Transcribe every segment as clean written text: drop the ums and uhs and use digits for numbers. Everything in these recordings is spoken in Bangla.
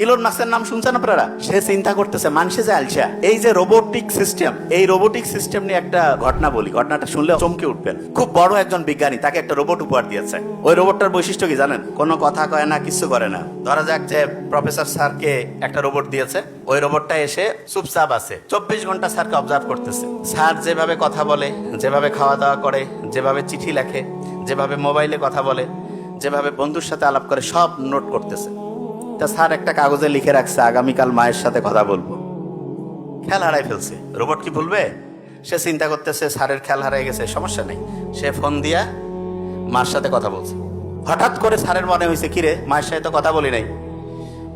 ইলন মাস্কের নাম শুনছেন আপনারা? সে চিন্তা করতেছে মানুষে যে আলসা, এই যে রোবোটিক সিস্টেম, এই রোবোটিক সিস্টেম নিয়ে একটা ঘটনা বলি। ঘটনাটা শুনলে চমকে উঠবেন। খুব বড় একজন বিজ্ঞানী, তাকে একটা রোবট উপহার দিয়েছে। ওই রোবটটার বৈশিষ্ট্য কি জানেন? কোনো কথা কয় না, কিছু করে না। ধরা যাক যে প্রফেসর স্যারকে একটা রোবট দিয়েছে, ওই রোবটটা এসে চুপচাপ আছে, 24 ঘন্টা স্যারকে অবজার্ভ করতেছে। স্যার যেভাবে কথা বলে, যেভাবে খাওয়া দাওয়া করে, যেভাবে চিঠি লেখে, যেভাবে মোবাইলে কথা বলে, যেভাবে বন্ধুর সাথে আলাপ করে, সব নোট করতেছে। তা স্যার একটা কাগজে লিখে রাখছে, আগামীকাল মায়ের সাথে কথা বলবো। খেয়াল হারাই ফেলছে। রোবট কি ভুলবে? সে চিন্তা করতেছে স্যারের খেয়াল হারাই গেছে, সমস্যা নেই। সে ফোন দিয়া মার সাথে কথা বলছে। হঠাৎ করে স্যারের মনে হয়েছে, কিরে, মায়ের সাথে তো কথা বলি নাই।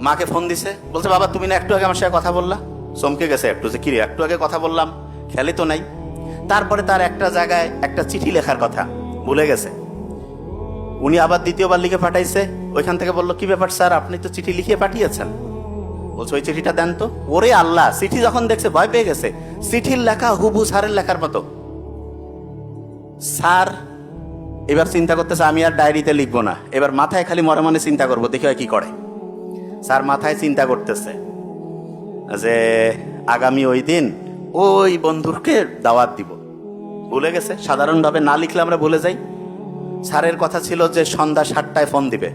মাকে ফোন দিছে, বলছে বাবা তুমি না একটু আগে আমার সাথে কথা বললা। চমকে গেছে একটু, যে কিরে একটু আগে কথা বললাম, খেয়ালই তো নাই। তারপরে তার একটা জায়গায় একটা চিঠি লেখার কথা ভুলে গেছে। উনি আবার দ্বিতীয়বার লিখে পাঠাইছে। ওইখান থেকে বললো, কি ব্যাপার স্যার, আপনি তো চিঠি লিখে পাঠিয়েছেন। বলছে ওই চিঠিটা দেন তো। ওরে আল্লাহ, চিঠি যখন দেখছে ভয় পেয়ে গেছে। চিঠির লেখা হুবহু স্যারের লেখার মতো। স্যার এবার চিন্তা করতেছে, আমি আর ডায়েরিতে লিখবো না, এবার মাথায় খালি মনে মনে চিন্তা করবো, দেখি হয় কি করে। স্যার মাথায় চিন্তা করতেছে যে আগামী ওই দিন ওই বন্ধুকে দাওয়াত দিব। ভুলে গেছে। সাধারণভাবে না লিখলে আমরা ভুলে যাই। স্যারের কথা ছিল যে সন্ধ্যা 7টায় ফোন দিবে।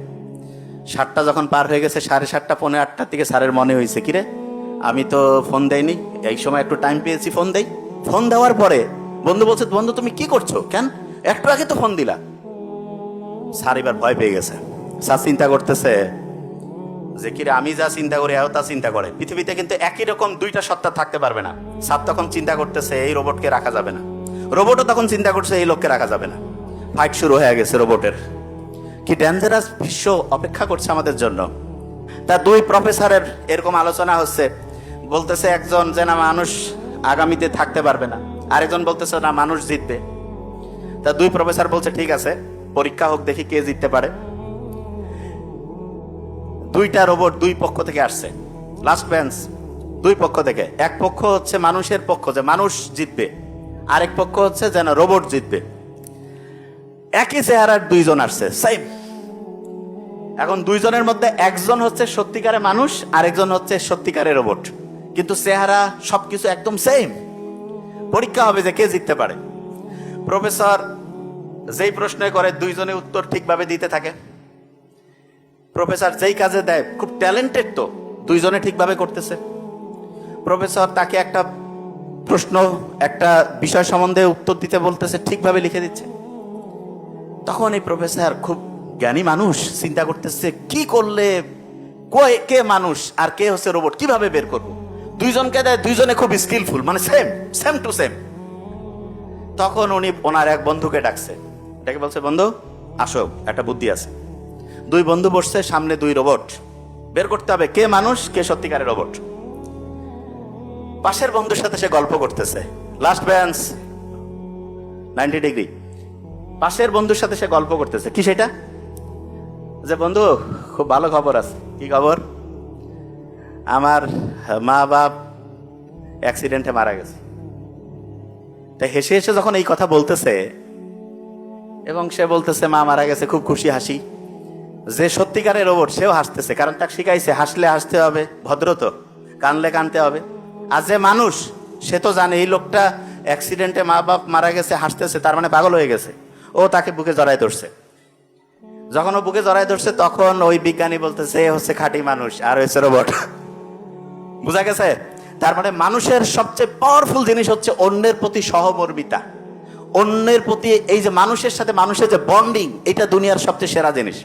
7টা যখন পার হয়ে গেছে, 7:30 পৌনে 8টার দিকে স্যারের মনে হয়েছে, কিরে আমি তো ফোন দেইনি, এই সময় একটু টাইম পেয়েছি, ফোন দেই। ফোন দেওয়ার পরে বন্ধু বলছে, বন্ধু তুমি কি করছো, কেন একটু আগে তো ফোন দিলা। স্যার এবার ভয় পেয়ে গেছে। স্যার চিন্তা করতেছে যে কিরে আমি যা চিন্তা করি এও তা চিন্তা করে। পৃথিবীতে কিন্তু একই রকম দুইটা সত্তা থাকতে পারবে না। স্যার তখন চিন্তা করতেছে এই রোবটকে রাখা যাবে না। রোবটও তখন চিন্তা করছে এই লোককে রাখা যাবে না। ফাইট শুরু হয়ে গেছে রোবটের। কি ডেঞ্জারাস বিশ্ব অপেক্ষা করছে আমাদের জন্য। তা দুই প্রফেসরের এরকম আলোচনা হচ্ছে। বলতেছে একজন যে না মানুষ আগামীতে থাকতে পারবে না, আরেকজন বলতেছে না মানুষ জিতবে। তা দুই প্রফেসর বলছে ঠিক আছে, পরীক্ষা হোক, দেখি কে জিততে পারে। দুইটা রোবট দুই পক্ষ থেকে আসছে, লাস্ট বেঞ্চ। দুই পক্ষ থেকে, এক পক্ষ হচ্ছে মানুষের পক্ষ, যে মানুষ জিতবে, আরেক পক্ষ হচ্ছে যেন রোবট জিতবে। একই চেহারার দুইজন আসছে, সেম। এখন দুইজনের মধ্যে একজন হচ্ছে সত্যিকারের মানুষ, আরেকজন হচ্ছে সত্যিকারের রোবট, কিন্তু চেহারা সবকিছু একদম সেম। পরীক্ষা হবে যে কে জিততে পারে। প্রফেসর যেই প্রশ্ন করে দুইজনে উত্তর ঠিকভাবে দিতে থাকে। প্রফেসর যেই কাজে দেয়, খুব ট্যালেন্টেড তো, দুইজনে ঠিকভাবে করতেছে। প্রফেসর তাকে একটা প্রশ্ন, একটা বিষয় সম্বন্ধে উত্তর দিতে বলতেছে, ঠিকভাবে লিখে দিচ্ছে। তখন এই প্রফেসর, খুব জ্ঞানী মানুষ, চিন্তা করতেছে কি করলে কে মানুষ আর কে হচ্ছে রোবট, কিভাবে বের করবো। দুইজনকে দেয়, দুইজনে খুব স্কিলফুল, মানে সেম, সেম টু সেম। তখন উনি ওনার এক বন্ধুকে ডাকছে, ডেকে বলছে, বন্ধু আসো, একটা বুদ্ধি আছে। দুই বন্ধু বসছে, সামনে দুই রোবট, বের করতে হবে কে মানুষ কে সত্যিকারের রোবট। পাশের বন্ধুর সাথে সে গল্প করতেছে, লাস্ট বেঞ্চ 90 ডিগ্রি। পাশের বন্ধুর সাথে সে গল্প করতেছে, কি সেটা? যে বন্ধু খুব ভালো খবর আছে। কি খবর? আমার মা বাপ অ্যাক্সিডেন্টে মারা গেছে। তাই হেসে হেসে যখন এই কথা বলতেছে এবং সে বলতেছে মা মারা গেছে, খুব খুশি হাসি। যে সত্যিকারের রোবট সেও হাসতেছে, কারণ তাকে শিখাইছে হাসলে হাসতে হবে, ভদ্র তো, কানলে কানতে হবে। আর যে মানুষ, সে তো জানে এই লোকটা অ্যাক্সিডেন্টে মা বাপ মারা গেছে, হাসতেছে, তার মানে পাগল হয়ে গেছে। ও তাকে বুকে জড়ায় ধরছে। যখন ও বুকে জড়ায় ধরছে, তখন ওই বিজ্ঞানী বলতেছে এ হচ্ছে খাঁটি মানুষ আর হচ্ছে রোবট। বুঝা গেছে? তার মানে মানুষের সবচেয়ে পাওয়ারফুল জিনিস হচ্ছে অন্যের প্রতি সহমর্মিতা, অন্যের প্রতি এই যে মানুষের সাথে মানুষের যে বন্ডিং, এটা দুনিয়ার সবচেয়ে সেরা জিনিস।